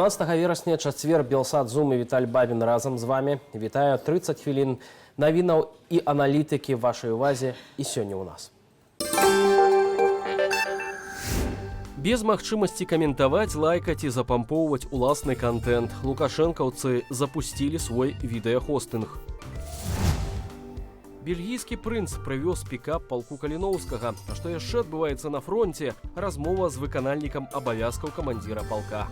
12 верасня, чацвер, Белсат, Зум і Віталь Бабін разам з вами. Вітаю 30 хвілін навінаў і аналітыкі вашай увазе і сёння ў нас. Без магчымасці каментаваць, лайкаць і запампоўваць уласны контент лукашэнкаўцы запусцілі свой відэахостынг. Бельгійскі прынц прывёз пікап палку Каліноўскага. А што яшчэ адбываецца на фронте? Размова з выканальнікам абавязкаў камандзіра палка.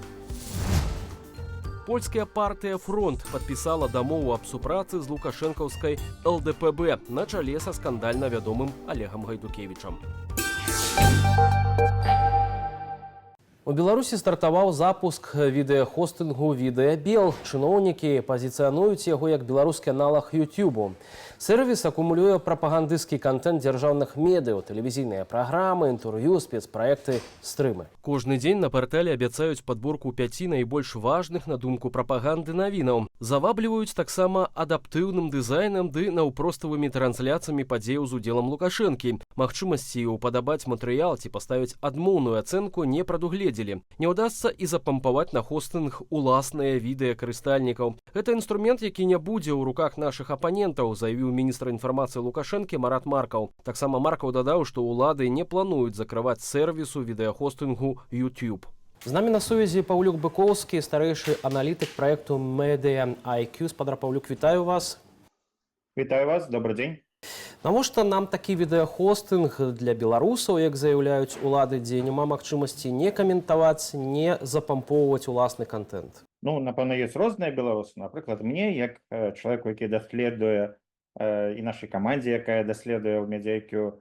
Польская партыя «Фронт» падпісала дамову аб супрацы з лукашэнкаўскай ЛДПБ на чале са скандальна вядомым Олегам Гайдукевічам. У Беларусі стартаваў запуск відэахостынгу «Відэабел». Чыноўнікі пазіцыянуюць яго як беларускі аналаг YouTube. Сервіс акумулюе прапагандысцкі контент дзяржаўных медыяў, тэлевізійныя праграмы, інтэрв'ю, спецпраекты, стрымы. Кожны дзень на партале абяцаюць падборку 5 найбольш важных, на думку прапаганды, навінаў. Завабліваюць таксама адаптыўным дызайнам ды наўпроставымі трансляцыямі падзеяў з удзелам Лукашэнкі. Магчымасці ўпадабаць матэрыял ці паставіць адмоўную ацэнку не прадугледзелі. Не ўдасца і запампаваць на хостынг уласныя відэа карыстальнікаў. Гэта інструмент, які не будзе ў руках нашых апанентаў, заявіў міністр інфармацыі Лукашэнкі Марат Маркаў. Таксама Маркаў дадаў, што ўлады не плануюць закрываць сервісу відэахостынгу YouTube. З намі на сувязі Паўлюк Быкоўскі, старэйшы аналітык праекту Media IQ. Спадар Паўлюк, вітаю вас. Вітаю вас, добрый дзень. Навошта нам такі відэахостынг для беларусаў, як заяўляюць улады, дзе няма магчымасці не каментаваць, не запампоўваць уласны контент? Ну, напэўна, ёсць розныя беларусы. Напрыклад, мне, як чалавеку, які даследуе, і нашай камандзе, якая даследуе ў медыа-IQ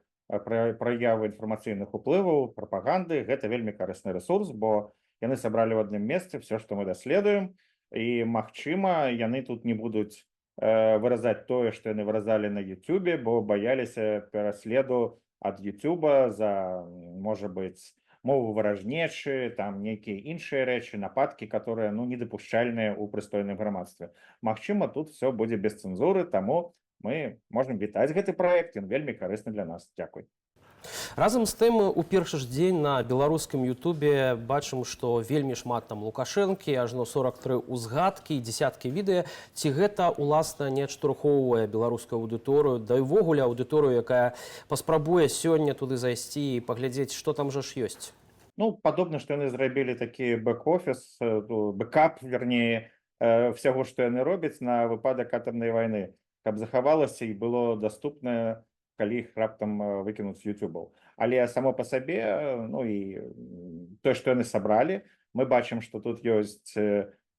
праявы інфармацыйных уплываў, прапаганды, гэта вельмі карысны ресурс, бо яны сабралі ў адным месцы все, што мы даследуем, і, магчыма, яны тут не будуць выразаць тое, што яны выразалі на YouTube, бо баяліся пераследу ад YouTube за, можа быць, мову варажнечы, там нейкія іншыя рэчы, нападкі, которые, недапушчальныя ў прыстойным грамадстве. Магчыма, тут все будзе без цэнзуры, таму мы можам вітаць гэты праект, ён вельмі карысны для нас. Дзякуй. Разам з тым, у першы ж дзень на беларускім Ютубе бачым, што вельмі шмат там Лукашэнкі, ажно 43 узгадкі і дзесяткі відэа. Ці гэта, уласна, не адштурхоўвае беларускую аўдыторыю, да і ўвогуле аўдыторыю, якая паспрабуе сёння туды зайсці і паглядзець, што там жа ж ёсць? Падобна, што яны зрабілі такі бэк-офіс, бэкап, вернее, всяго, што яны робяць на выпадак атамнай вайны, каб захавалася і было даступна, калі іх раптам выкінуць з YouTube. Але само па сабе, і тое, што яны сабралі, мы бачым, што тут ёсць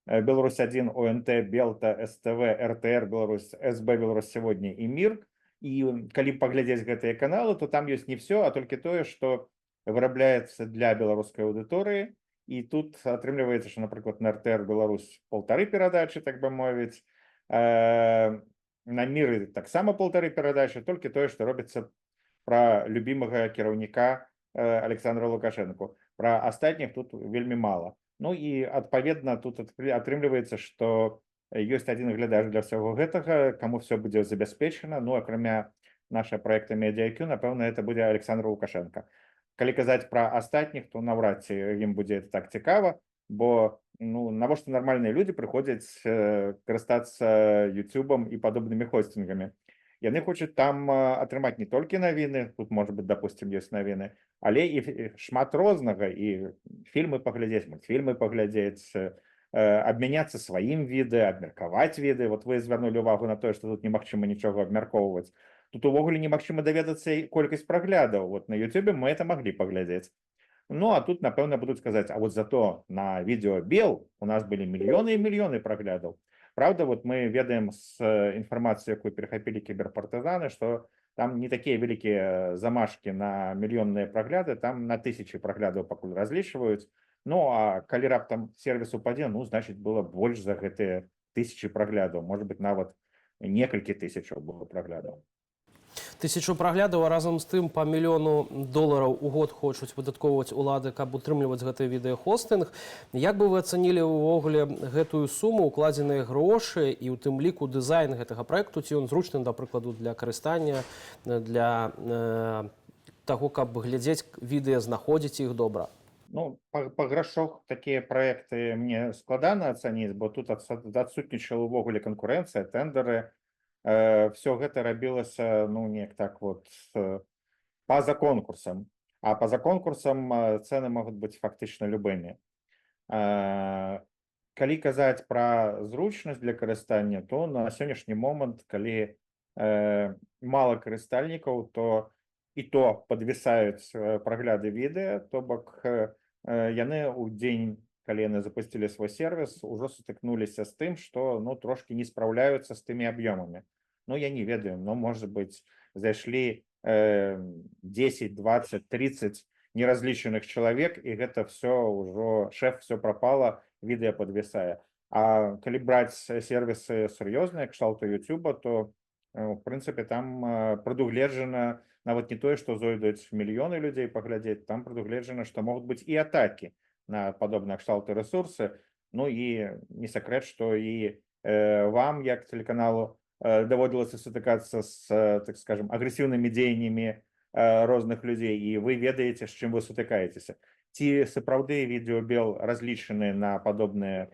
Беларусь-1, ОНТ, Белта, СТВ, РТР, Беларусь, СБ, Беларусь сегодня і Мір. І калі паглядзець гэтыя каналы, то там ёсць не все, а толькі тое, што вырабляецца для беларускай аўдыторыі. І тут атрымліваецца, што, напрыклад, на РТР Беларусь 1,5 перадачы, так бы мовіць, на Міры таксама 1,5 перадачы, толькі тое, што робіцца пра любімага кіраўніка Александра Лукашэнку. Пра астатніх тут вельмі мала. І, адпаведна, тут атрымліваецца, што ёсць адзін глядач для ўсяго гэтага, каму все будзе забяспечана. Акрамя наша праекта Media IQ, напэўна, это будзе Александр Лукашенко. Калі казаць пра астатніх, то наўрад ці ім будзе так цікава, бо навошта нармальныя людзі прыходзяць карыстацца Ютубам і падобнымі хостингамі. Яны хочуць там атрымаць не толькі навіны, тут, можа быць, допустим, ёсць навіны, але і шмат рознага, і фільмы паглядзець, мультфільмы паглядзець, абмяняцца сваім відэа, абмеркаваць відэа. Вот вы звярнулі ўвагу на тое, што тут немагчыма нічога абмяркоўваць. Тут увогуле немагчыма даведацца колькасць праглядаў. Вот на Ютубе мы это маглі паглядзець. А тут, напэўна, будуць казаць, а вот зато на «Відэабел» у нас былі мільёны і мільёны праглядаў. Правда, вот мы ведаем з інфармацыі, якую перахапілі кіберпартызаны, што там не такія вялікія замашкі на мільённыя прагляды, там на 1000 праглядаў пакуль разлічваюць. А калі раптам сервіс упадзе, значыць, было больш за гэтыя 1000 праглядаў, можа быць, нават некалькі тысячаў было праглядаў. 1000 праглядаў, а разам з тым па $1 мільён у год хочуць выдаткоўваць улады, каб утрымліваць гэты відэахостынг. Як бы вы ацанілі ўвогуле гэтую суму, укладзеныя грошы і ў тым ліку дызайн гэтага праекту, ці ён зручны, да прыкладу, для карыстання, для таго, каб глядзець відэа, знаходзіць іх добра? Ну, па грашах такія праекты мне складана ацаніць, бо тут адсутнічала ўвогуле канкурэнцыя, тэндары. Всё гэта рабілася, ну, неяк так вот, па-за конкурсам. А па-за конкурсам, цэны могуць быць фактычна любымі. Э, Калі казаць пра зручнасць для карыстання, то на сённяшні момант, калі, мала карыстальнікаў, то і то падвісаюць, прагляды відэа, то бок, яны ў дзень, калі яны запусцілі свой сервіс, ужо сутыкнуліся з тым, што, ну, трошкі не спраўляюцца з тымі аб'ёмамі. Ну, я не ведаю, ну, можа быць, зайшлі, 10, 20, 30 неразлічаных чалавек, і гэта всё ўжо, шэф, всё прапала, відэа падвісае. А калі браць сервісы сур'ёзныя, кшталту Ютуба, то, в прынцыпе, там, прадугледжана нават не тое, што зойдуць мільёны людзей паглядзець, там прадугледжана, што могуць быць і атакі на падобныя кшталты рэсурсы. Ну і не сакрэт, што і, вам, як тэлеканалу, даводзілася сутыкацца з, так скажем, агрэсіўнымі дзеяннямі, розных людзей, і вы ведаеце, з чым вы сутыкаецеся. Ці сапраўды відэабел разлічаны на падобныя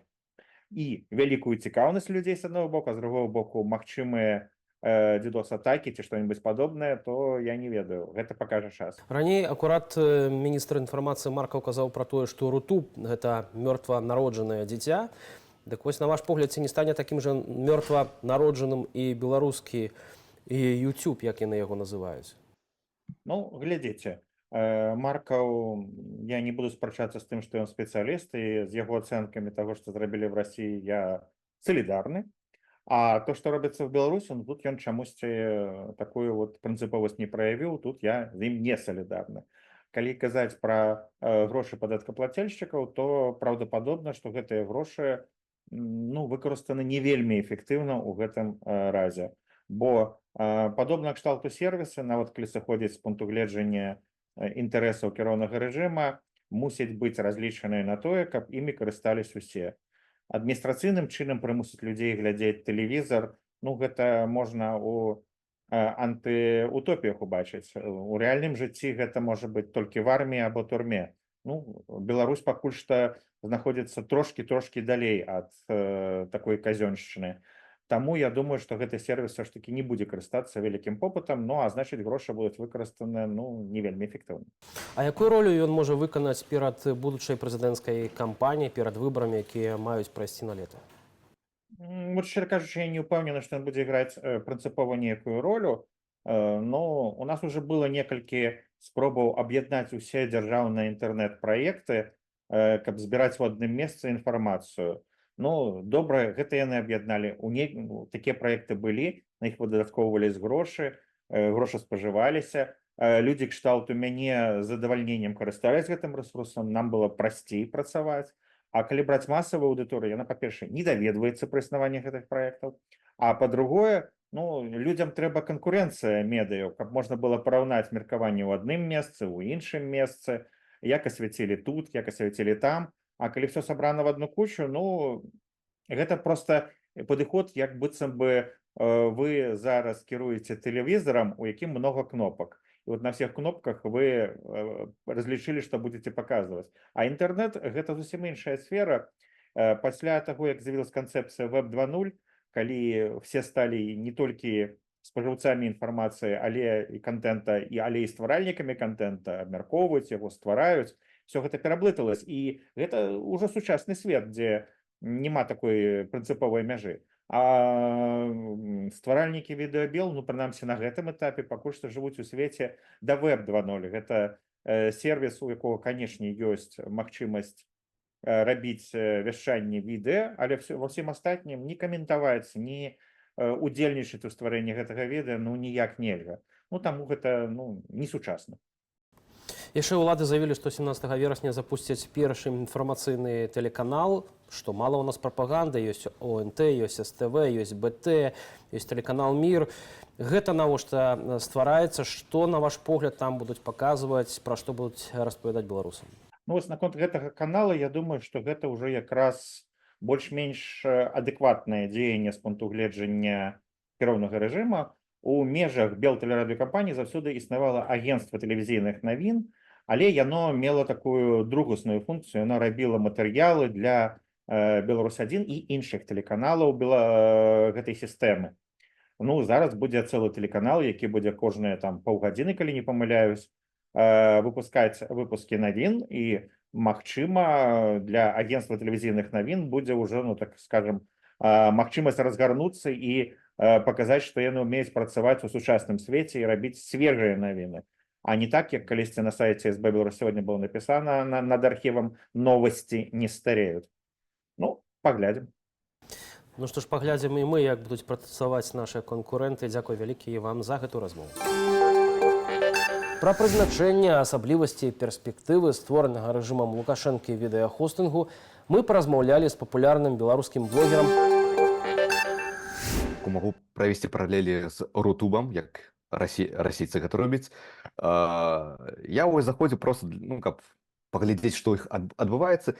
і вялікую цікаўнасць людзей з аднаго боку, а з другого боку магчымыя, DDoS-атакі ці што-небудзь падобнае, то я не ведаю. Гэта пакажа час. Раней акурат міністр інфармацыі Маркаў казаў пра тое, што Рутуб – гэта мёртва народжанае дзіця. Дык вось, на ваш погляд, ці не стане такім жа мёртва народжаным і беларускі і YouTube, як яны яго называюць? Ну, глядзіце, Маркаў, я не буду спрачацца з тым, што ён спецыяліст, і з яго ацэнкамі таго, што зрабілі в Расіі, я салідарны. А то, што робіцца в Беларусі, ну, тут ён чамусьці такую вот прынцыповасць не праявіў, тут я з ім не салідарны. Калі казаць пра, грошы падаткаплацельшчыкаў, то праўдападобна, што гэтыя грошы, ну, выкарыстаны не вельмі эфектыўна ў гэтым, разе. Бо, падобна кшталту сервісы, нават калі сыходзіць з пункту гледжання, інтарэсаў кіроўнага рэжыма, мусяць быць разлічаныя на тое, каб імі карыстались усе. Адміністрацыйным чынам прымусіць людзей глядзець тэлевізар, ну, гэта можна ў, антыутопіях убачыць. У рэальным жыцці гэта можа быць толькі в арміі або турме. Ну, Беларусь пакуль што знаходзіцца трошкі далей ад, такой казёншчыны. Таму я думаю, што гэты сервіс все ж таки не будзе карыстацца вялікім попытам, ну, а значыць, грошы будуць выкарыстаныя, ну, не вельмі эфектыўна. А якую ролю ён можа выканаць перад будучай прэзідэнцкай кампаніяй, перад выбарамі, якія маюць прайсці на лета? Вот, шчыра кажучы, я не ўпэўнены, што ён будзе іграць, прынцыпова нейкую ролю. Но у нас уже было некалькі спробаў аб'яднаць усе дзяржаўныя інтэрнэт-праекты, каб збіраць у адным месцы інфармацыю. Ну, добра, гэта яны аб'ядналі. Такія праекты былі, на іх выдаткоўвались грошы, грошы спажываліся. Людзі кшталту мяне з задавальненнем карыстались гэтым рэсурсам, нам было прасцей працаваць. А калі браць масавую аўдыторыю, яна, па-першае, не даведваецца пра існаванне гэтых праектаў, а па-другое, ну, людзям трэба канкурэнцыя медыяў, каб можна было параўнаць меркаванне ў адным месцы, ў іншым месцы, як асвяцілі тут, як асвяцілі там. А калі все сабрана в одну кучу, ну, гэта проста падыход, як быццам бы, вы зараз кіруеце тэлевізарам, у якім много кнопак. І вот на всех кнопках вы, разлічылі, што будзеце паказваць. А інтэрнэт гэта зусім іншая сфера. Пасля таго, як з'явілась канцэпцыя Web 2.0, калі все сталі не толькі спажыўцамі інфармацыі, але і контента, але і стваральнікамі контента, абмяркоўваюць яго, ствараюць, все гэта пераблыталось, і гэта ўжо сучасны свет, дзе няма такой прынцыповай мяжы. А стваральнікі відэабел, ну, прынамсі на гэтым этапе, пакуль што жывуць у свеце да Web 2.0. Гэта, сервіс, у якога, канешне, ёсць магчымасць, рабіць, вяшчанне відэа, але ва ўсім астатнім не каментаваць, не, удзельнічаць у стварэнні гэтага відэа, ну, ніяк нельга. Ну, таму гэта, ну, не сучасна. Яшчэ ўлады заявілі, што 17 верасня запусцяць першы інфармацыйны тэлеканал, што мала ў нас прапаганды, ёсць ОНТ, ёсць СТВ, ёсць БТ, ёсць тэлеканал «Мір». Гэта навошта ствараецца, што, на ваш погляд, там будуць паказваць, пра што будуць распавядаць беларусам? Ну, вось наконт гэтага канала, я думаю, што гэта ўжо якраз больш-менш адэкватнае дзеянне з пункту гледжання кіроўнага рэжыма. У межах Белтэлерадыёкампаніі заўсёды існавала агенцтва тэлевізійных навін, Але яно мела такую другасную функцію, яно рабіла матэрыялы для Беларусь-1 і іншых тэлеканалаў гэтай сістэмы. Ну, зараз будзе цэлы тэлеканал, які будзе кожныя там паўгадзіны, калі не памыляюсь, выпускаць выпускі навін, і, магчыма, для агентства тэлевізійных навін будзе ўжо, ну, так скажем, магчымасць разгарнуцца і паказаць, што яны ўмеюць працаваць у сучасным свеце і рабіць свежыя навіны. А не так, як калісьці на сайце СБ Беларусь сегодня было написано над архівам «Новости не стареют». Ну, паглядзім. Ну што ж, паглядзім і мы, як будуць працаваць нашыя канкурэнты. Дзякуй вялікі вам за гэту размову. Пра прызначэнне, асаблівасці, перспектывы створанага рэжымам Лукашэнкі відэахостынгу мы паразмаўлялі з папулярным беларускім блогерам. Могу провести параллели с Рутубом, як расійцы гэта робяць. Я вось заходзіў просто, ну, каб паглядзець, што іх адбываецца,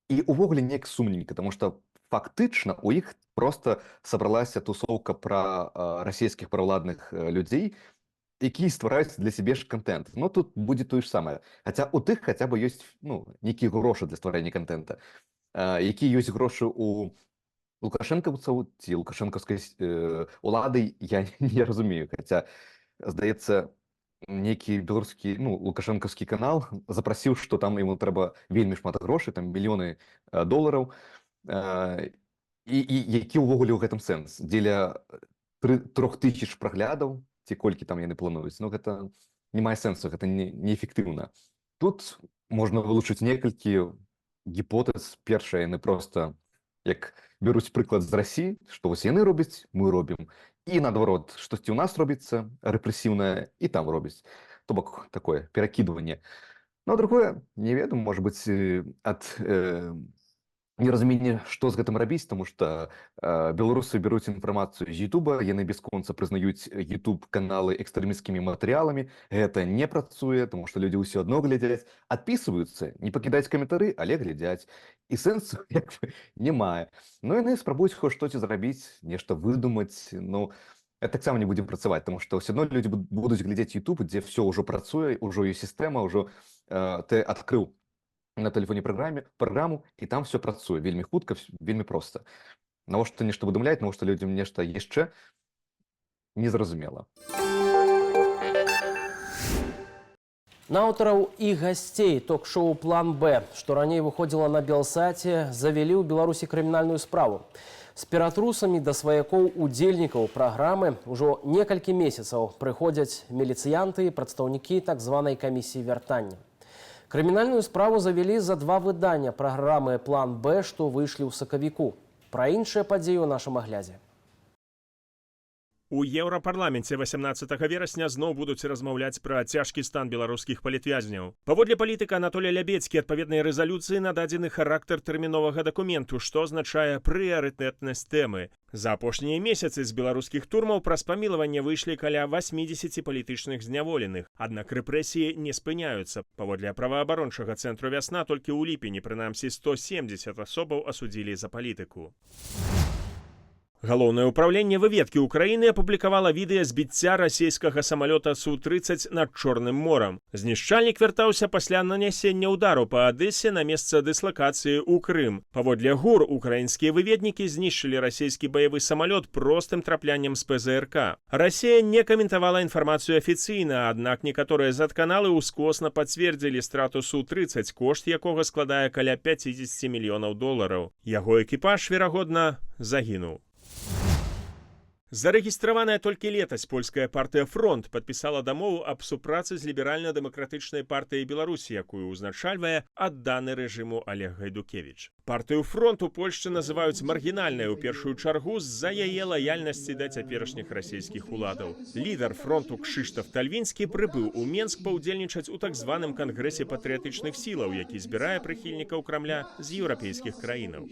і увогуле неяк сумненька, потому что фактычна у іх просто сабралася тусоўка пра расійскіх праваладных людзей, якія ствараюць для сябе ж контент. Ну, тут будзе тое ж самае. Хаця у тых хаця бы ёсць, ну, нейкія грошы для стварэння контента. Якія ёсць грошы у лукашэнкаўцаў ці лукашэнкаўскай улады, я не разумею. Хаця, здаецца, нейкі беларускі, ну, лукашэнкаўскі канал запрасіў, што там яму трэба вельмі шмат грошай, там мільёны долараў. І які ўвогуле ў гэтым сэнс? Дзеля 3000 праглядаў, ці колькі там яны плануюць, ну, гэта не мае сэнсу, гэта неэфектыўна. Тут можна вылучыць некалькі гіпотэз. Першае, яны просто, як беруць прыклад з Расіі, што вось яны робяць, мы робім. І наадварот, штосьці ў нас робіцца рэпрэсіўнае, і там робяць. То бок такое перакідванне. Ну, а другое, не ведаю, можа быць, ад неразумення, што з гэтым рабіць, тому што беларусы бяруць інфармацыю з Ютуба, яны бясконца прызнаюць Ютуб-каналы экстрэмісцкімі матэрыяламі. Гэта не працуе, тому што людзі ўсё адно глядзяць, адпісваюцца, не пакідаюць каментары, але глядзяць. І сэнсу як бы не мае. Ну, яны спрабуюць хоць штосьці зрабіць, нешта выдумаць. Ну, это таксама не будзе працаваць, тому што ўсё адно людзі будуць глядзець Ютуб, дзе ўсё ўжо працуе, ўжо ёсць сістэма, ўжо ты адкрыў на тэлефоне праграму, і там все працуе вельмі хутка, вельмі проста. Навошта нешта выдумляць, навошта людзям нешта яшчэ незразумела. На аўтараў і гасцей ток-шоу «План Б», што раней выходзіла на Белсаце, завялі ў Беларусі крымінальную справу. З ператрусамі да сваякоў удзельнікаў праграмы ўжо некалькі месяцаў прыходзяць міліцыянты і прадстаўнікі так званай камісіі вяртання. Крымінальную справу завялі за 2 выдання праграмы «План Б», што выйшлі ў сакавіку. Пра іншыя падзеі ў нашым аглядзе. У Еўрапарламенце 18 верасня зноў будуць размаўляць пра цяжкі стан беларускіх палітвязняў. Паводле палітыка Анатолія Лябецкі, адпаведнай рэзалюцыі нададзены характар тэрміновага дакументу, што азначае прыярытэтнасць тэмы. За апошнія месяцы з беларускіх турмаў праз памілаванне выйшлі каля 80 палітычных зняволеных. Аднак рэпрэсіі не спыняюцца. Паводле праваабарончага цэнтру «Вясна» толькі ў ліпені, прынамсі, 170 асобаў асудзілі за палітыку. Галоўнае ўпраўленне выведкі ўкраіны апублікавала відэа збіцця расійскага самалёта Су-30 над Чорным морам. Знішчальнік вяртаўся пасля нанясення ўдару па Адэсе на месца дыслакацыі ў Крым. Паводле ГУР, украінскія выведнікі знішчылі расійскі баявы самалёт простым трапляннем з ПЗРК. Расія не каментавала інфармацыю афіцыйна, аднак некаторыя Z-каналы ўскосна пацвердзілі страту Су-30, кошт якога складае каля 50 мільёнаў долараў. Яго экіпаж, верагодна, загінуў. Зарэгістраваная толькі летась польская партыя «Фронт» падпісала дамову аб супрацы з ліберальна-дэмакратычнай партыяй Беларусі, якую ўзначальвае адданы рэжыму Олег Гайдукевіч. Партыю «Фронт» у Польшчы называюць маргінальнай у першую чаргу з-за яе лаяльнасці да цяперашніх расійскіх уладаў. Лідар «Фронту» Кшыштаф Тальвінскі прыбыў у Менск паўдзельнічаць у так званым кангрэсе патрыятычных сілаў, які збірае прыхільнікаў Крамля з еўрапейскіх краінаў.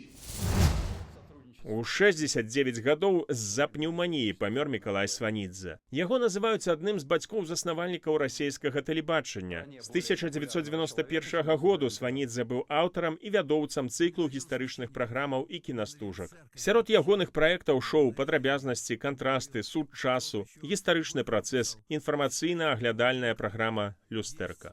У 69 гадоў з-за пнеўманіі памёр Мікалай Сванідзе. Яго называюць адным з бацькоў-заснавальнікаў расійскага тэлебачання. З 1991 году Сванідзе быў аўтарам і вядоўцам цыклу гістарычных праграмаў і кінастужак. Сярод ягоных праектаў шоу «Падрабязнасці», «Кантрасты», «Суд часу», «Гістарычны працэс», інфармацыйна-аглядальная праграма «Люстэрка».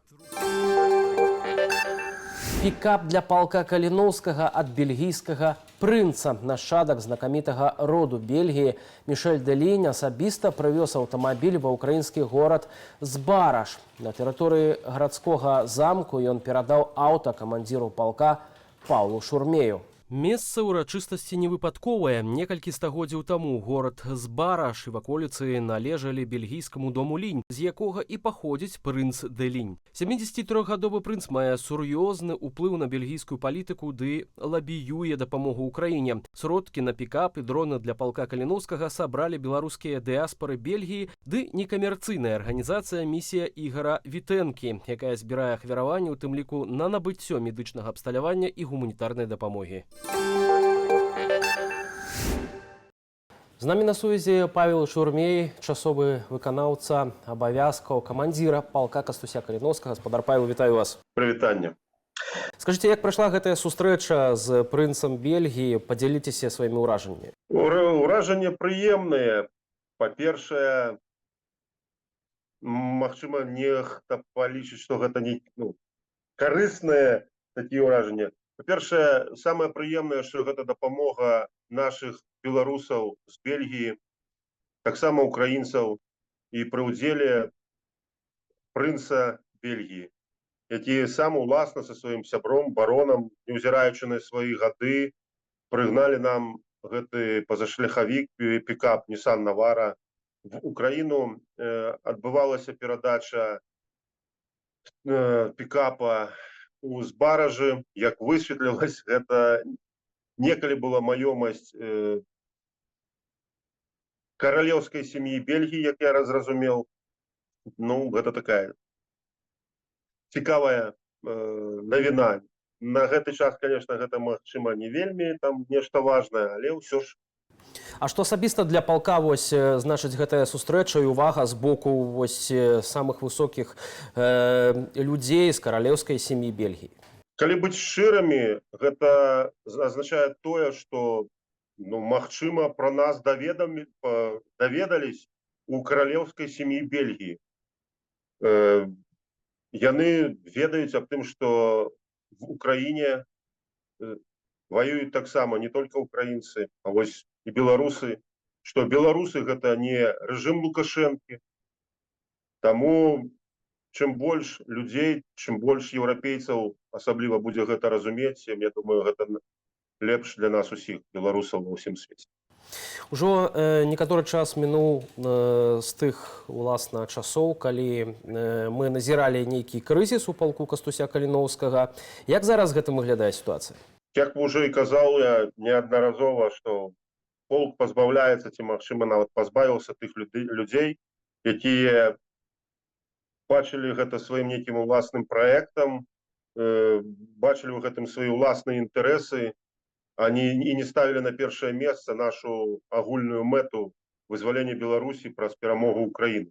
Пікап для палка Каліноўскага ад бельгійскага прынца. Нашчадак знакамітага роду Бельгіі Мішэль де Лінь асабіста прывёз аўтамабіль ва ўкраінскі горад Збараж. На тэрыторыі гарадскога замку ён перадаў аўта камандзіру палка Паўлу Шурмею. Месца ўрачыстасці невыпадковае. Некалькі стагоддзяў таму горад Збараж і ваколіцы належалі бельгійскаму дому Лінь, з якога і паходзіць прынц де Лінь. 73-гадовы прынц мае сур'ёзны ўплыў на бельгійскую палітыку ды лабіюе дапамогу ўкраіне. Сродкі на пікап і дроны для палка Каліноўскага сабралі беларускія дыаспары Бельгіі ды некамерцыйная арганізацыя «Місія Ігара Вітэнкі», якая збірае ахвяраванні, у тым ліку на набыццё медычнага абсталявання і гуманітарнай дапамогі. З намі на сувязі Павел Шурмей, часовы выканаўца абавязкаў камандзіра палка Кастуся Каліноўскага. Гаспадар Павел, вітаю вас. Прывітанне. Скажыце, як прайшла гэтая сустрэча з прынцам Бельгіі? Падзяліцеся сваімі ўражаннямі. Уражанні прыемныя. Па-першае, магчыма, нехта палічыць, што гэта не карысныя такія ўражанні. Па-першае, самае прыемнае, што гэта дапамога нашых беларусаў з Бельгіі, таксама украінцаў, і пры ўдзеле прынца Бельгіі, які сам уласна са сваім сябром, баронам, неўзіраючы на свае гады, прыгналі нам гэты пазашляхавік, пікап Nissan Navara. В Украіну адбывалася перадача пікапа у Збаражы. Як высветлілася, гэта некалі была маёмасць каралеўскай сям'і Бельгіі, як я зразумеў. Гэта такая цікавая навіна. На гэты час, конечно, гэта, магчыма, не вельмі там нешта важнае, але ўсё ж. А што асабіста для палка значыць гэтая сустрэча і ўвага з боку самых высокіх людзей з каралеўскай сям'і Бельгіі? Калі быць шчырымі, гэта азначае тое, што, магчыма, пра нас даведались у каралеўскай сям'і Бельгіі. Яны ведаюць аб тым, што в Украіне воююць таксама не толькі украінцы, а вось і беларусы, што беларусы гэта не рэжым Лукашэнкі. Таму чым больш людзей, чым больш еўрапейцаў асабліва будзе гэта разумець, я думаю, гэта лепш для нас усіх, беларусаў ва ўсім свеце. Ужо некаторы час мінуў з тых, уласна, часоў, калі мы назіралі нейкі крызіс у палку Кастуся Каліноўскага. Як зараз гэтым выглядае сітуацыя? Як уже і казаў я неаднаразова, што полк пазбаўляецца, ці, магчыма, нават пазбавіўся тых людзей, якія бачылі гэта сваім нейкім уласным праектам, бачылі ў гэтым свае ўласныя інтарэсы, і не ставілі на першае месца нашу агульную мэту вызвалення Беларусі праз перамогу Украіны.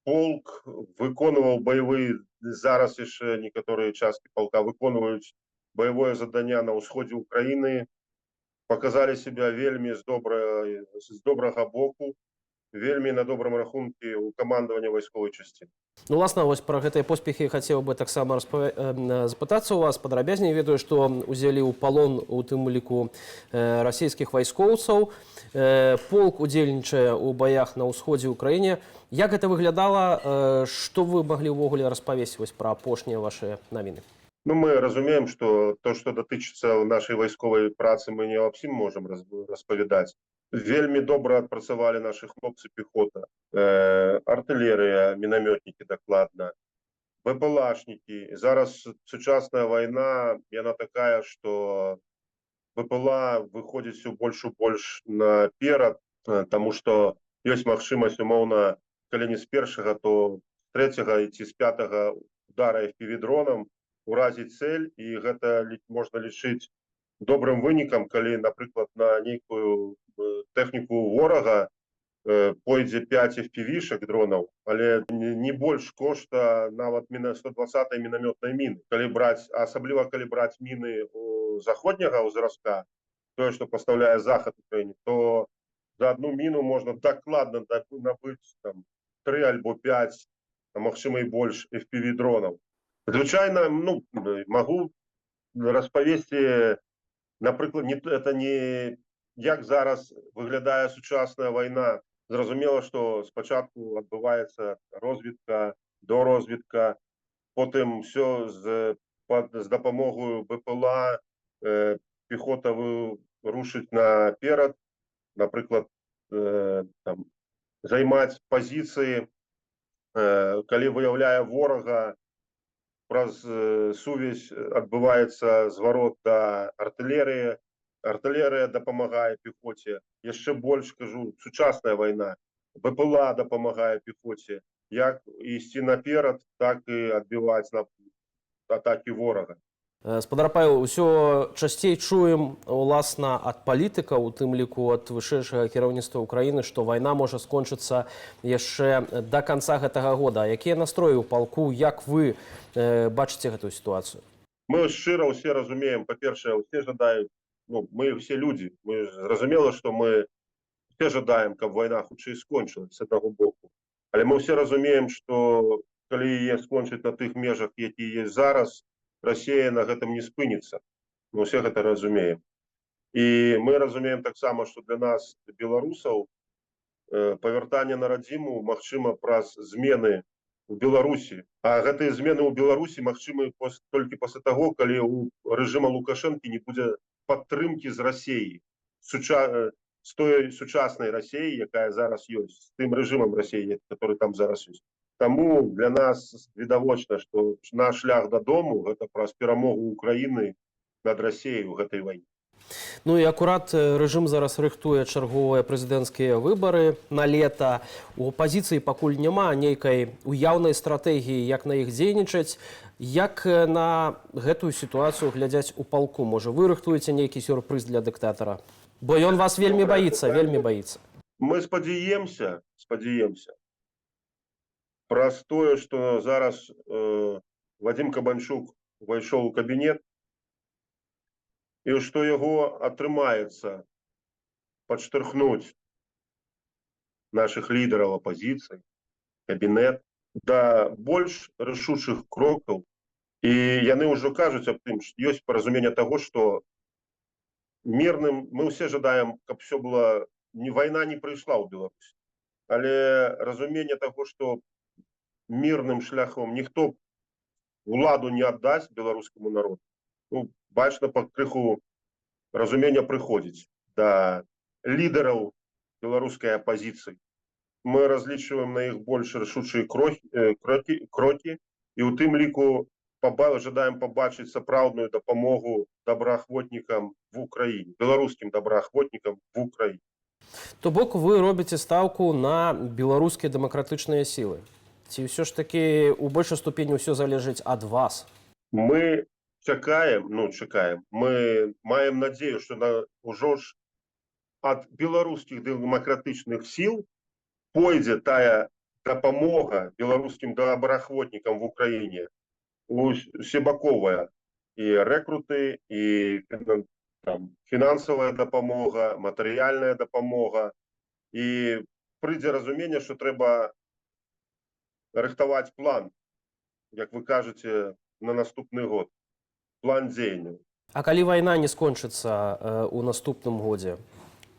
Полк выконваў баявыя, зараз яшчэ некаторыя часткі палка выконваюць баявое задання на ўсходзе Украіны, паказалі себя вельмі з добрага боку, вельмі на добрым рахунку ў камандавання вайсковай часціны. Уласна, вось пра гэтыя поспехі хацеў бы таксама запытацца у вас падрабязней. Ведаю, што ўзялі ў палон у тым ліку расійскіх вайскоўцаў. Полк удзельнічае ў баях на ўсходзе ўкраіне. Як гэта выглядала? Што вы маглі ўвогуле распавесці пра апошнія вашыя навіны? Мы разумеем, што то, што датычыцца нашай вайсковай працы, мы не аб усім можам распавядаць. Вельмі добра адпрацавалі нашы хлопцы пехота, артылерыя, мінамётнікі дакладна, БПЛАшнікі. Зараз сучасная вайна, яна такая, што БПЛА выходзіць усё больш і больш наперад, таму што ёсць магчымасць, умоўна, калі не з першага, то з трэцяга ці з пятага удара FPV-дронам уразіць цэль, і гэта можна лічыць добрым вынікам, калі, напрыклад, на нейкую тэхніку ворага пойдзе 5 FPV-шак дронаў, але не больш кошта нават 120-й мінамётнай міны. Асабліва калі браць міны заходняга ўзрастка, тое, што пастаўляе захад Украіне, то за одну міну можна дакладна набыць 3 альбо 5, а магчыма і больш FPV-дронаў. Звычайна, магу распавесці, напрыклад, это не як зараз выглядае сучасная вайна. Зразумела, што спачатку адбываецца розвідка, доразвідка, потым все з дапамогою БПЛА пехота рушыць наперад, напрыклад, там, займаць пазіцыі, калі выяўляе ворага, праз сувязь адбываецца зварот да артылерыі, артылерыя дапамагае пехоце, яшчэ больш, кажу, сучасная вайна, БПЛА дапамагае пехоце, як ісці наперад, так і адбіваць атакі ворага. Спадар Павел, усё часцей чуем, уласна, ад палітыкаў, у тым ліку ад вышэйшага кіраўніцтва Украіны, што вайна можа скончыцца яшчэ да канца гэтага года. Якія настроі ў палку, як вы бачыце гэтую сітуацыю? Мы шчыра ўсе разумеем, па-першае, усе жадаюць, мы все людзі, мы зразумела, што мы все жадаем, каб вайна хутчэй скончылась з аднаго боку. Але мы ўсе разумеем, што калі яе скончыць на тых межах, якія ёсць зараз, Расія на гэтым не спыніцца. Мы ўсе гэта разумеем. І мы разумеем таксама, што для нас, беларусаў, павяртанне на радзіму магчыма праз змены ў Беларусі. А гэтыя змены ў Беларусі магчымы толькі пасля таго, калі у рэжыма Лукашэнкі не будзе падтрымкі з Расіі, з той сучаснай Расіі, якая зараз ёсць, з тым рэжымам Расіі, які там зараз ёсць. Таму для нас відавочна, што наш шлях дадому гэта праз перамогу Украіны над Расіяй у гэтай вайне. Ну і акурат рэжым зараз рыхтуе чарговыя прэзідэнцкія выбары на лета. У апазіцыі пакуль няма нейкай уяўнай стратэгіі, як на іх дзейнічаць. Як на гэтую сітуацыю глядзяць у палку? Можа, вы рыхтуеце нейкі сюрпрыз для дыктатара? Бо ён вас вельмі баіцца, вельмі баіцца. Мы спадзяемся, праз тое, што зараз Вадзім Кабанчук увайшоў у кабінет, і што яго атрымаецца падштурхнуць нашых лідараў апазіцыі, кабінет, да больш рашучых крокаў. І яны ўжо кажуць аб тым, што ёсць паразуменне таго, што мірным, мы ўсе жадаем, каб все было, вайна не прыйшла ў Беларусь, але разуменне таго, што мірным шляхом ніхто уладу не аддасць беларускаму народу. Бачна, крыху разумення прыходзіць да лідараў беларускай апазіцыі. Мы разлічваем на іх больш рашучыя крокі і ў тым ліку жадаем пабачыць сапраўдную дапамогу добраахвотнікам в Украіне, беларускім добраахвотнікам в Украіне. То бок вы робіце стаўку на беларускія дэмакратычныя сілы. Ці ўсё ж такі у большай ступені ўсё залежыць ад вас? Мы чакаем, мы маем надзею, што ўжо ж ад беларускіх дэмакратычных сіл пойдзе тая дапамога беларускім добраахвотнікам в Украіне, усебаковая, і рэкруты, і фінансавая дапамога, матэрыяльная дапамога, і прыйдзе разуменне, што трэба рыхтаваць план, як вы кажаце, на наступны год. План дзеянняў. А калі вайна не скончыцца у наступным годзе,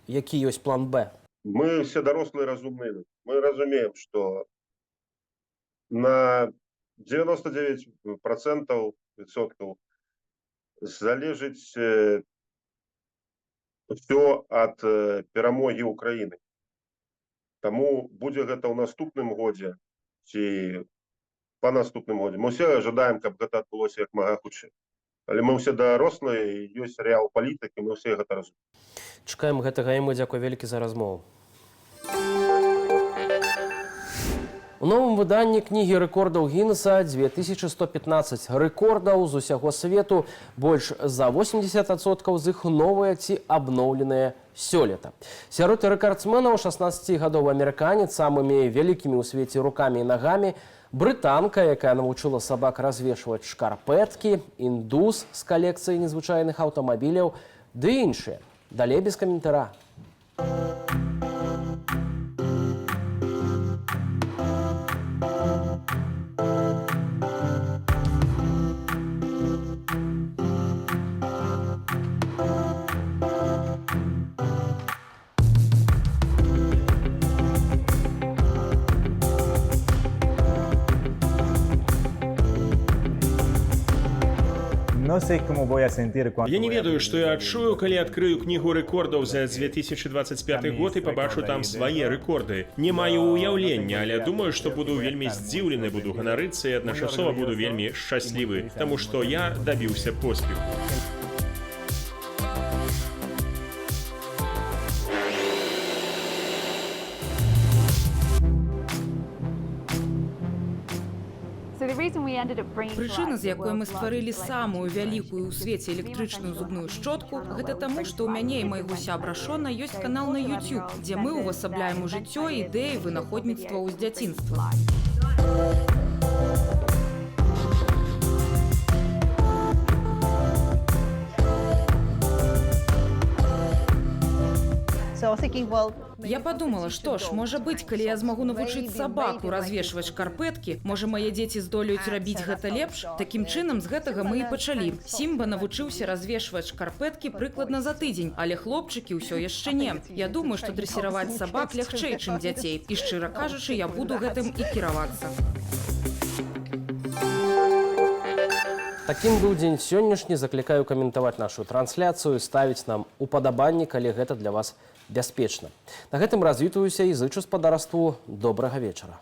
які ёсць план Б? Мы все дарослыя разумныя. Мы разумеем, што на 99% залежыць ўсё ад перамогі Украіны. Таму будзе гэта ў наступным годзе, ці па наступным годзе. Мы ўсе жадаем, каб гэта адбылося як мага хутчэй. Але мы ўсе дарослыя, і ёсць рэал палітыкі, мы ўсе гэта разумеем. Чакаем гэтага, і мы дзякуй вялікі за размову. У новым выданні кнігі рэкордаў Гіннеса 2115 рэкордаў з усяго свету, больш за 80% з іх новыя ці абноўленыя сёлета. Сярод рэкардсменаў 16-гадовы амерыканец з самымі вялікімі ў свеце рукамі і нагамі, брытанка, якая навучыла сабак развешваць шкарпэткі, індус з калекцыяй незвычайных аўтамабіляў, ды іншыя. Далей без каментара. No sé cómo voy a sentir cuando Я не voy a ведаю, abrir што el я libro адчую, de калі адкрыю кнігу рэкордаў за 2025 год і пабачу там свае рэкорды. Не маю ўяўлення, але думаю, што буду вельмі здзіўлены, буду ганарыцца і адначасова буду вельмі шчаслівы, таму што я дабіўся поспеху. Прычына, з якой мы стварылі самую вялікую ў свеце электрычную зубную шчотку, гэта таму, што ў мяне і майго сябра Шона ёсць канал на YouTube, дзе мы ўвасабляем у жыццё ідэі вынаходніцтва з дзяцінства. Я подумала, што ж, можа быць, калі я змагу навучыць сабаку развешваць шкарпэткі, можа, мае дзеці здолеюць рабіць гэта лепш? Такім чынам, з гэтага мы і пачалі. Сімба навучыўся развешваць шкарпэткі прыкладна за тыдзень, але хлопчыкі ўсё яшчэ не. Я думаю, што дрэсіраваць сабак лягчэй, чым дзяцей. І, шчыра кажучы, я буду гэтым і кіравацца. Такім быў дзень сённяшні. Заклікаю каментаваць нашу трансляцыю, ставіць нам упадабанні, калі гэта для вас бяспечна. На гэтым развітваюся і зычу спадарству добрага вечара.